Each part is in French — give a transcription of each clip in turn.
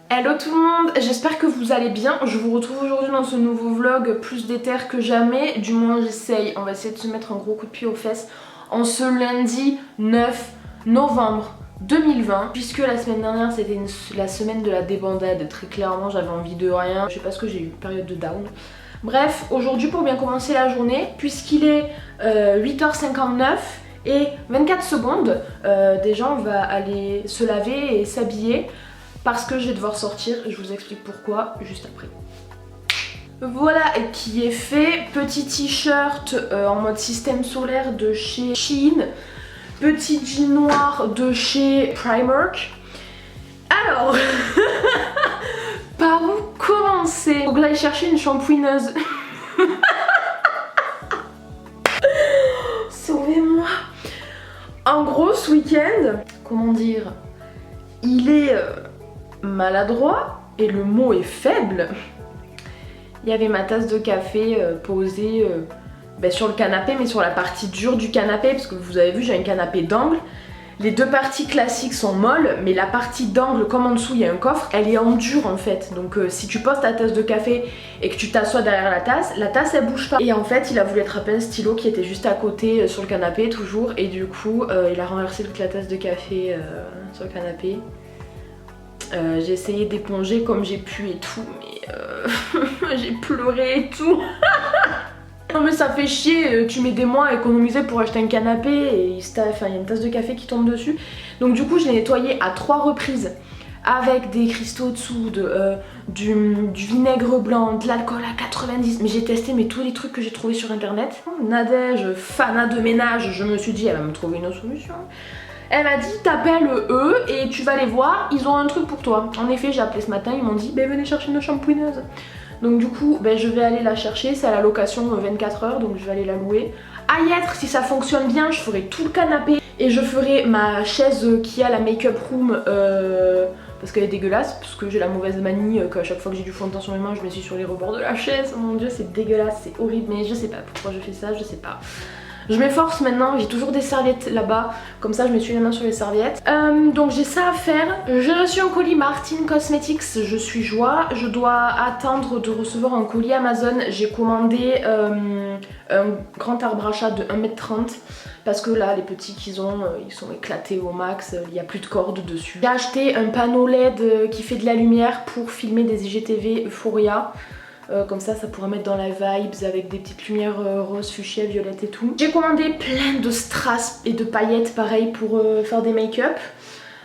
Hello tout le monde, j'espère que vous allez bien. Je vous retrouve aujourd'hui dans ce nouveau vlog plus déter que jamais. Du moins j'essaye, on va essayer de se mettre un gros coup de pied aux fesses en ce lundi 9 novembre 2020. Puisque la semaine dernière c'était la semaine de la débandade. Très clairement j'avais envie de rien. Je sais pas ce que j'ai eu, période de down. Bref, aujourd'hui pour bien commencer la journée, puisqu'il est 8h59 et 24 secondes, déjà on va aller se laver et s'habiller. Parce que je vais devoir sortir, je vous explique pourquoi juste après. Voilà qui est fait, petit t-shirt en mode système solaire de chez Shein, petit jean noir de chez Primark. Alors, par où commencer? Faut que j'aille chercher une shampooineuse. Sauvez-moi. En gros ce week-end, comment dire, il est maladroit et le mot est faible. Il y avait ma tasse de café posée sur le canapé, mais sur la partie dure du canapé, parce que vous avez vu j'ai un canapé d'angle. Les deux parties classiques sont molles, mais la partie d'angle, comme en dessous il y a un coffre, elle est en dur en fait. Donc si tu poses ta tasse de café et que tu t'assois derrière la tasse elle bouge pas. Et en fait il a voulu attraper un stylo qui était juste à côté sur le canapé toujours, et du coup il a renversé toute la tasse de café sur le canapé. J'ai essayé d'éponger comme j'ai pu et tout, mais j'ai pleuré et tout. Non mais ça fait chier, tu mets des mois à économiser pour acheter un canapé et il y a une tasse de café qui tombe dessus. Donc du coup je l'ai nettoyé à 3 reprises avec des cristaux dessous, du vinaigre blanc, de l'alcool à 90. Mais j'ai testé tous les trucs que j'ai trouvés sur internet. Nadège, fana de ménage, je me suis dit elle va me trouver une solution. Elle m'a dit t'appelles eux et tu vas les voir, ils ont un truc pour toi. En effet j'ai appelé ce matin, ils m'ont dit venez chercher une shampooineuse. Donc du coup je vais aller la chercher, c'est à la location 24 heures, donc je vais aller la louer. À y être, si ça fonctionne bien, je ferai tout le canapé et je ferai ma chaise qui a la make-up room parce qu'elle est dégueulasse, parce que j'ai la mauvaise manie qu'à chaque fois que j'ai du fond de teint sur mes mains je me suis sur les rebords de la chaise. Oh mon dieu c'est dégueulasse, c'est horrible, mais je sais pas pourquoi je fais ça, je sais pas. Je m'efforce maintenant, j'ai toujours des serviettes là-bas, comme ça je me suis les mains sur les serviettes. Donc j'ai ça à faire. J'ai reçu un colis Martin Cosmetics, je suis joie. Je dois attendre de recevoir un colis Amazon. J'ai commandé un grand arbre à chat de 1m30 parce que là les petits qu'ils ont, ils sont éclatés au max, il n'y a plus de corde dessus. J'ai acheté un panneau LED qui fait de la lumière pour filmer des IGTV Euphoria. Comme ça pourra mettre dans la vibes avec des petites lumières rose, fuchsia, violette et tout. J'ai commandé plein de strass et de paillettes pareil pour faire des make-up.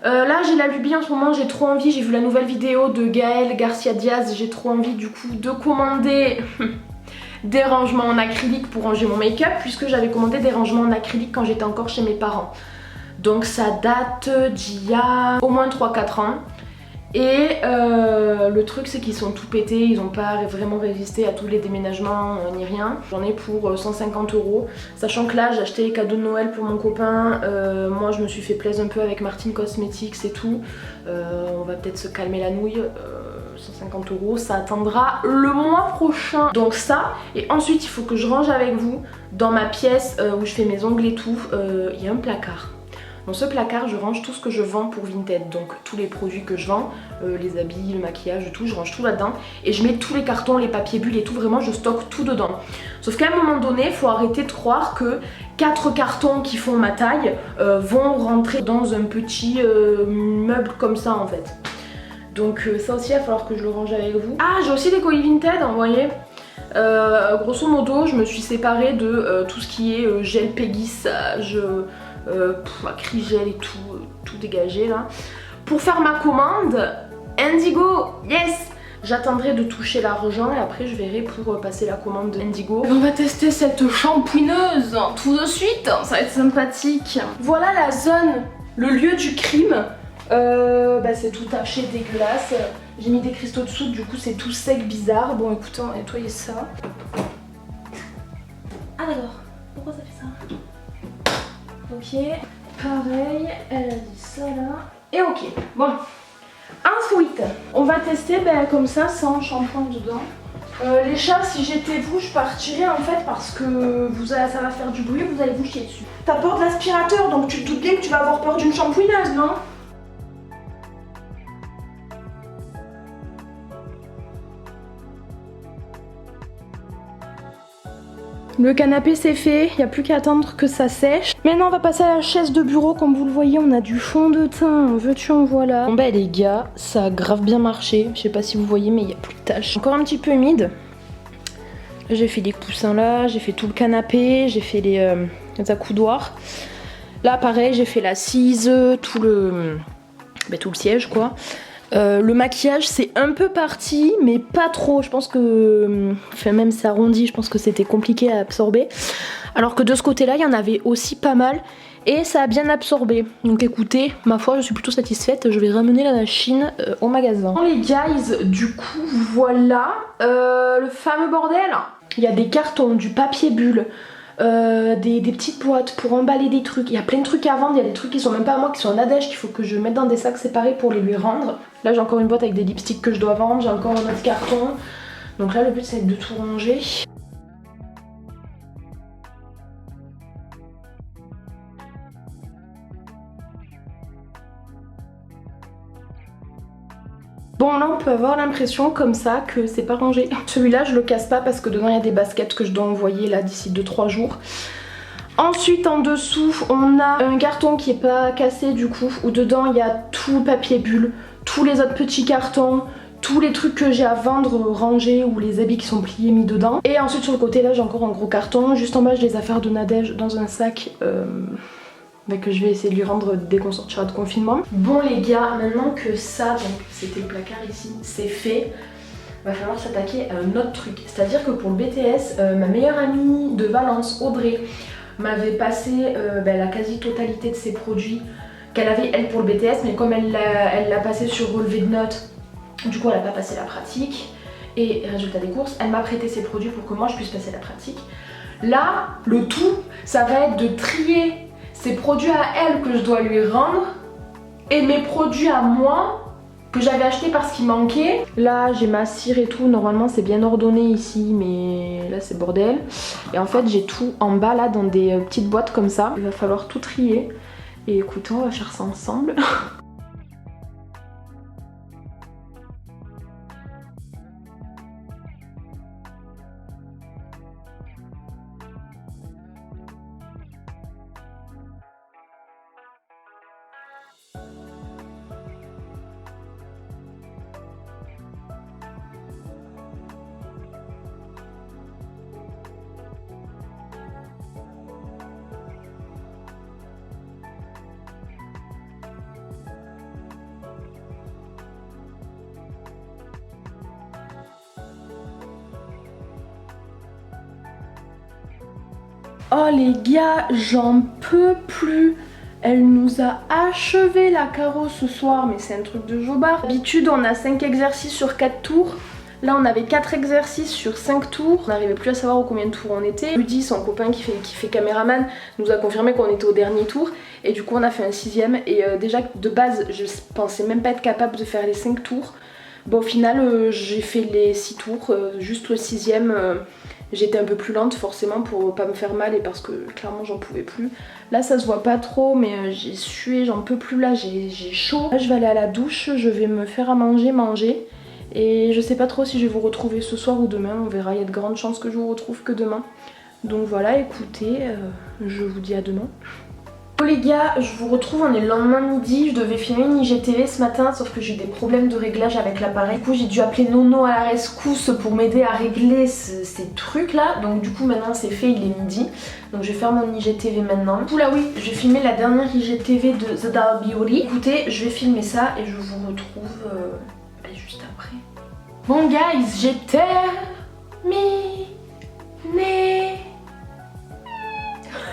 Là j'ai la lubie en ce moment, j'ai trop envie, j'ai vu la nouvelle vidéo de Gaël Garcia Diaz, j'ai trop envie du coup de commander des rangements en acrylique pour ranger mon make-up, puisque j'avais commandé des rangements en acrylique quand j'étais encore chez mes parents. Donc ça date d'il y a au moins 3-4 ans. Et le truc c'est qu'ils sont tout pétés, ils n'ont pas vraiment résisté à tous les déménagements ni rien. J'en ai pour 150 €, sachant que là j'ai acheté les cadeaux de Noël pour mon copain. Moi je me suis fait plaisir un peu avec Martin Cosmetics et tout. On va peut-être se calmer la nouille. 150 €, ça attendra le mois prochain. Donc ça, et ensuite il faut que je range avec vous dans ma pièce où je fais mes ongles et tout. Il y a un placard. Dans ce placard je range tout ce que je vends pour Vinted, donc tous les produits que je vends, les habits, le maquillage, tout, je range tout là-dedans et je mets tous les cartons, les papiers bulles et tout, vraiment je stocke tout dedans. Sauf qu'à un moment donné, il faut arrêter de croire que 4 cartons qui font ma taille vont rentrer dans un petit meuble comme ça en fait. Donc ça aussi il va falloir que je le range avec vous. Ah, j'ai aussi des colis Vinted, vous voyez. Grosso modo je me suis séparée de tout ce qui est gel péguissage, acrygel et tout dégagé là. Pour faire ma commande, Indigo, yes! J'attendrai de toucher l'argent et après je verrai pour passer la commande de Indigo. On va tester cette shampooineuse tout de suite, ça va être sympathique. Voilà la zone, le lieu du crime. C'est tout taché, dégueulasse. J'ai mis des cristaux dessous, du coup c'est tout sec, bizarre. Bon écoutez, on va nettoyer ça. Ah d'accord, pourquoi ça fait ça? Ok, pareil, elle a dit ça là. Et ok, bon. Ensuite, on va tester comme ça, sans shampoing dedans. Les chats, si j'étais vous, je partirais en fait parce que ça va faire du bruit, vous allez vous chier dessus. T'as peur de l'aspirateur, donc tu te doutes bien que tu vas avoir peur d'une shampooineuse, non? Le canapé c'est fait, il n'y a plus qu'à attendre que ça sèche. Maintenant on va passer à la chaise de bureau, comme vous le voyez on a du fond de teint, en veux-tu en voilà. Bon bah les gars, ça a grave bien marché, je sais pas si vous voyez mais il n'y a plus de taches. Encore un petit peu humide. J'ai fait les coussins là, j'ai fait tout le canapé, j'ai fait les accoudoirs. Là pareil j'ai fait l'assise, tout le siège quoi. Le maquillage c'est un peu parti mais pas trop, je pense que enfin même c'est arrondi, je pense que c'était compliqué à absorber, alors que de ce côté là il y en avait aussi pas mal et ça a bien absorbé, donc écoutez ma foi je suis plutôt satisfaite, je vais ramener la machine au magasin. Bon les guys, du coup voilà le fameux bordel, il y a des cartons, du papier bulle, des petites boîtes pour emballer des trucs, il y a plein de trucs à vendre, il y a des trucs qui sont même pas à moi, qui sont en Nadège, qu'il faut que je mette dans des sacs séparés pour les lui rendre. Là j'ai encore une boîte avec des lipsticks que je dois vendre, j'ai encore un autre carton, donc là le but c'est de tout ranger. Bon là on peut avoir l'impression comme ça que c'est pas rangé. Celui-là je le casse pas parce que dedans il y a des baskets que je dois envoyer là d'ici 2-3 jours. Ensuite en dessous on a un carton qui est pas cassé du coup, où dedans il y a tout le papier bulle, tous les autres petits cartons, tous les trucs que j'ai à vendre rangés ou les habits qui sont pliés mis dedans. Et ensuite sur le côté là j'ai encore un gros carton, juste en bas j'ai les affaires de Nadège dans un sac que je vais essayer de lui rendre dès qu'on sortira de confinement. Bon les gars, maintenant que ça, donc c'était le placard ici, c'est fait, va falloir s'attaquer à un autre truc. C'est-à-dire que pour le BTS, ma meilleure amie de Valence, Audrey, m'avait passé la quasi-totalité de ses produits qu'elle avait elle pour le BTS, mais comme elle l'a passé sur relevé de notes, du coup elle n'a pas passé la pratique. Et résultat des courses, elle m'a prêté ses produits pour que moi je puisse passer la pratique. Là, le tout, ça va être de trier ses produits à elle que je dois lui rendre et mes produits à moi que j'avais acheté parce qu'il manquait. Là j'ai ma cire et tout, normalement c'est bien ordonné ici mais là c'est bordel. Et en fait j'ai tout en bas là dans des petites boîtes comme ça. Il va falloir tout trier et écoutez on va faire ça ensemble. Oh les gars, j'en peux plus. Elle nous a achevé la carreau ce soir, mais c'est un truc de jobard. D'habitude on a 5 exercices sur 4 tours. Là on avait 4 exercices sur 5 tours. On n'arrivait plus à savoir au combien de tours on était. Rudy, son copain qui fait caméraman, nous a confirmé qu'on était au dernier tour. Et du coup on a fait un 6ème. Et déjà de base je pensais même pas être capable de faire les 5 tours. Bon au final j'ai fait les 6 tours, juste le 6ème. J'étais un peu plus lente forcément pour pas me faire mal et parce que clairement j'en pouvais plus. Là ça se voit pas trop mais j'ai sué, j'en peux plus là, j'ai chaud. Là je vais aller à la douche, je vais me faire à manger. Et je sais pas trop si je vais vous retrouver ce soir ou demain, on verra, il y a de grandes chances que je vous retrouve que demain. Donc voilà, écoutez, je vous dis à demain. Bon les gars, je vous retrouve, on est le lendemain midi, je devais filmer une IGTV ce matin sauf que j'ai eu des problèmes de réglage avec l'appareil. Du coup j'ai dû appeler Nono à la rescousse pour m'aider à régler ces trucs là. Donc du coup maintenant c'est fait, il est midi. Donc je vais faire mon IGTV maintenant. Du coup là oui, j'ai filmé la dernière IGTV de The Darby Oli. Écoutez, je vais filmer ça et je vous retrouve juste après. Bon guys, j'ai terminé.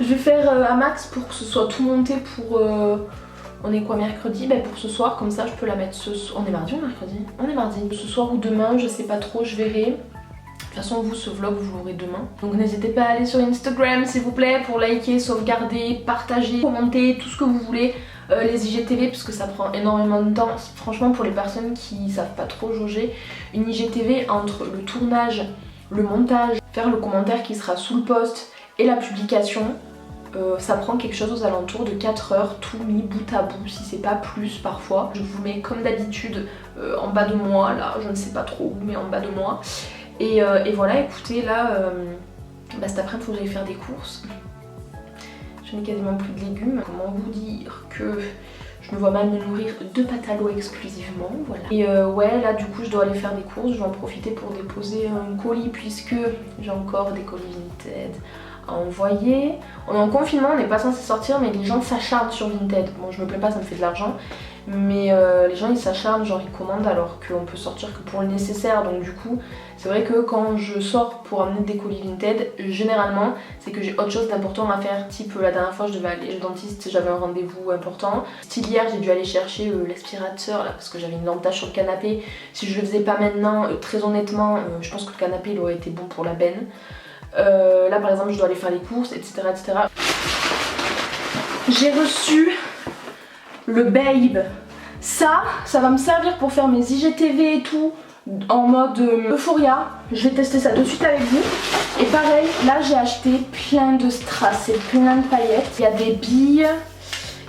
Je vais faire un max pour que ce soit tout monté pour... on est quoi, mercredi? Pour ce soir, comme ça je peux la mettre ce soir. On est mardi ou mercredi? On est mardi. Ce soir ou demain, je sais pas trop, je verrai. De toute façon vous, ce vlog vous l'aurez demain. Donc n'hésitez pas à aller sur Instagram s'il vous plaît pour liker, sauvegarder, partager, commenter, tout ce que vous voulez. Les IGTV parce que ça prend énormément de temps. Franchement pour les personnes qui savent pas trop jauger, une IGTV entre le tournage, le montage, faire le commentaire qui sera sous le post et la publication, ça prend quelque chose aux alentours de 4 heures, tout mis bout à bout, si c'est pas plus parfois. Je vous mets comme d'habitude en bas de moi, là je ne sais pas trop où, mais en bas de moi. Et voilà, écoutez, là Bah cet après-midi, il faut que j'aille faire des courses. Je n'ai quasiment plus de légumes. Comment vous dire que je me vois mal me nourrir de pâte à l'eau exclusivement, voilà. Et ouais, là du coup je dois aller faire des courses, je vais en profiter pour déposer un colis puisque j'ai encore des colis Vinted à envoyer. On est en confinement, on n'est pas censé sortir mais les gens s'acharnent sur Vinted. Bon je me plains pas, ça me fait de l'argent. Mais les gens ils s'acharnent, genre ils commandent alors qu'on peut sortir que pour le nécessaire. Donc du coup c'est vrai que quand je sors pour amener des colis Vinted, généralement c'est que j'ai autre chose d'important à faire. Type la dernière fois je devais aller au dentiste, j'avais un rendez-vous important. Style hier j'ai dû aller chercher l'aspirateur là parce que j'avais une lampe tache sur le canapé. Si je le faisais pas maintenant, très honnêtement je pense que le canapé il aurait été bon pour la benne. Là par exemple je dois aller faire les courses, etc. etc. J'ai reçu le Babe. Ça va me servir pour faire mes IGTV et tout en mode Euphoria. Je vais tester ça de suite avec vous. Et pareil, là j'ai acheté plein de strass et plein de paillettes. Il y a des billes,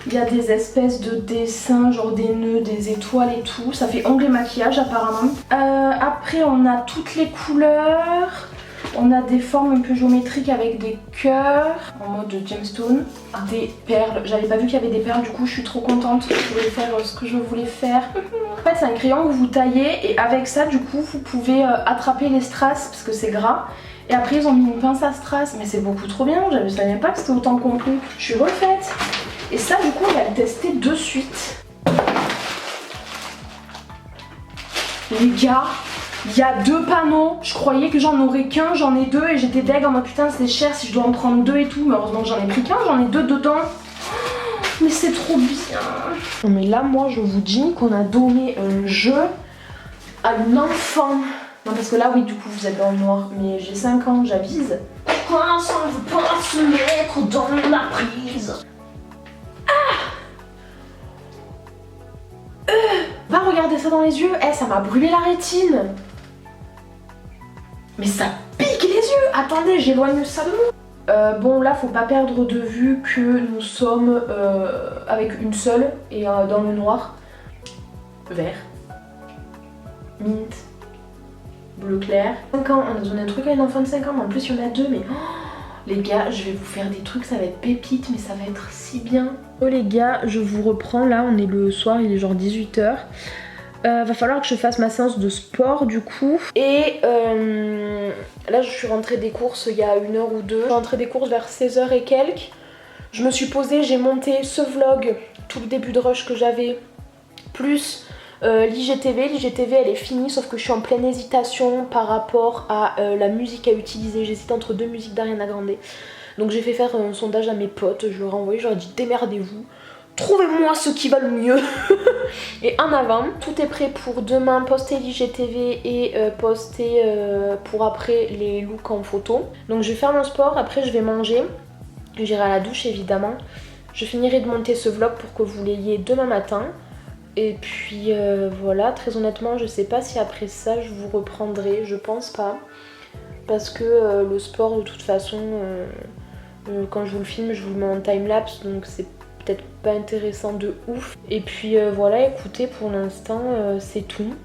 il y a des espèces de dessins, genre des nœuds, des étoiles et tout. Ça fait ongles et maquillage apparemment. Après on a toutes les couleurs. On a des formes un peu géométriques avec des cœurs en mode gemstone, des perles. J'avais pas vu qu'il y avait des perles, du coup je suis trop contente. Je voulais faire ce que je voulais faire. En fait c'est un crayon que vous taillez et avec ça du coup vous pouvez attraper les strass parce que c'est gras. Et après ils ont mis une pince à strass, mais c'est beaucoup trop bien. Je savais pas que c'était autant complet. Je suis refaite. Et ça du coup on va le tester de suite. Les gars, il y a 2 panneaux, je croyais que j'en aurais qu'un, j'en ai 2 et j'étais deg en mode putain c'est cher si je dois en prendre 2 et tout, mais heureusement que j'en ai pris qu'un, j'en ai 2 dedans. Mais c'est trop bien. Non mais là moi je vous dis qu'on a donné un jeu à une enfant. Non parce que là oui du coup vous êtes dans le noir, mais j'ai 5 ans, j'avise. Pourquoi ça ne veut pas se mettre dans la prise? Va regarder ça dans les yeux, ça m'a brûlé la rétine. Mais ça pique les yeux. Attendez, j'éloigne ça de moi. Bon là faut pas perdre de vue que nous sommes avec une seule et dans le noir. Vert. Mint. Bleu clair. 5 ans, on a donné un truc à une enfant de 5 ans mais en plus il y en a 2 mais... Oh, les gars, je vais vous faire des trucs, ça va être pépite mais ça va être si bien. Oh les gars, je vous reprends là, on est le soir, il est genre 18 h. Va falloir que je fasse ma séance de sport du coup. Et là je suis rentrée des courses il y a 1 heure ou 2. Je suis rentrée des courses vers 16 h et quelques. Je me suis posée, j'ai monté ce vlog, tout le début de rush que j'avais, plus l'IGTV. L'IGTV elle est finie sauf que je suis en pleine hésitation par rapport à la musique à utiliser. J'hésite entre 2 musiques d'Ariana Grande. Donc j'ai fait faire un sondage à mes potes, je leur ai envoyé, je leur ai dit démerdez-vous. Trouvez-moi ce qui va le mieux. Et en avant, tout est prêt pour demain poster l'IGTV et poster pour après les looks en photo. Donc je vais faire mon sport, après je vais manger. J'irai à la douche évidemment. Je finirai de monter ce vlog pour que vous l'ayez demain matin. Et puis voilà, très honnêtement je sais pas si après ça je vous reprendrai, je pense pas. Parce que le sport de toute façon, quand je vous le filme je vous le mets en timelapse donc c'est peut-être pas intéressant de ouf. Et puis voilà, écoutez, pour l'instant c'est tout.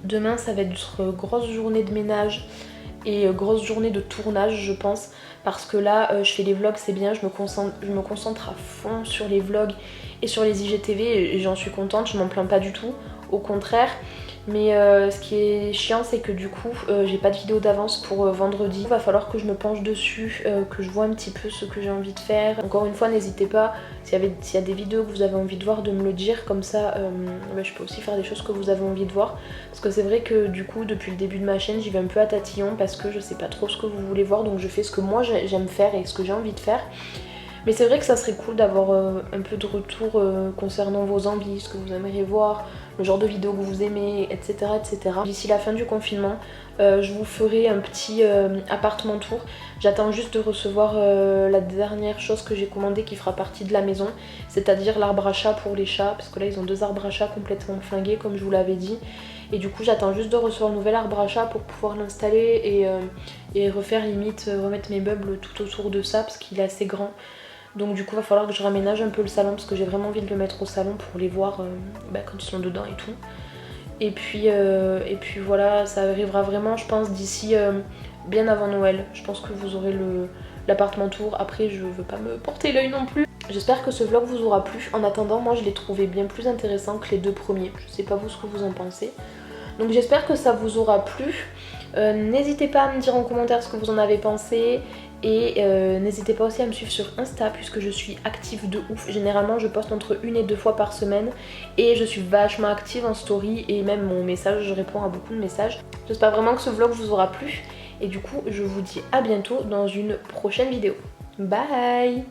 Demain ça va être grosse journée de ménage et grosse journée de tournage je pense. Parce que là je fais les vlogs, c'est bien, je me concentre à fond sur les vlogs et sur les IGTV et j'en suis contente, je m'en plains pas du tout, au contraire. Mais ce qui est chiant c'est que du coup j'ai pas de vidéo d'avance pour vendredi. Il va falloir que je me penche dessus, que je vois un petit peu ce que j'ai envie de faire. Encore une fois n'hésitez pas, s'il y a des vidéos que vous avez envie de voir de me le dire, comme ça je peux aussi faire des choses que vous avez envie de voir. Parce que c'est vrai que du coup depuis le début de ma chaîne j'y vais un peu à tatillon parce que je sais pas trop ce que vous voulez voir. Donc je fais ce que moi j'aime faire et ce que j'ai envie de faire. Mais c'est vrai que ça serait cool d'avoir un peu de retour concernant vos envies, ce que vous aimeriez voir, le genre de vidéos que vous aimez, etc. etc. D'ici la fin du confinement, je vous ferai un petit appartement tour. J'attends juste de recevoir la dernière chose que j'ai commandée qui fera partie de la maison, c'est-à-dire l'arbre à chat pour les chats, parce que là ils ont 2 arbres à chat complètement flingués comme je vous l'avais dit. Et du coup j'attends juste de recevoir le nouvel arbre à chat pour pouvoir l'installer et refaire limite, remettre mes meubles tout autour de ça parce qu'il est assez grand. Donc du coup il va falloir que je raménage un peu le salon parce que j'ai vraiment envie de le mettre au salon pour les voir quand ils sont dedans et tout. Et puis voilà, ça arrivera vraiment je pense d'ici bien avant Noël. Je pense que vous aurez l'appartement tour. Après je veux pas me porter l'œil non plus. J'espère que ce vlog vous aura plu. En attendant, moi je l'ai trouvé bien plus intéressant que les 2 premiers. Je sais pas vous ce que vous en pensez. Donc j'espère que ça vous aura plu. N'hésitez pas à me dire en commentaire ce que vous en avez pensé. Et n'hésitez pas aussi à me suivre sur Insta puisque je suis active de ouf. Généralement je poste entre 1 et 2 fois par semaine. Et je suis vachement active en story et même mon message, je réponds à beaucoup de messages. J'espère vraiment que ce vlog vous aura plu. Et du coup je vous dis à bientôt dans une prochaine vidéo. Bye!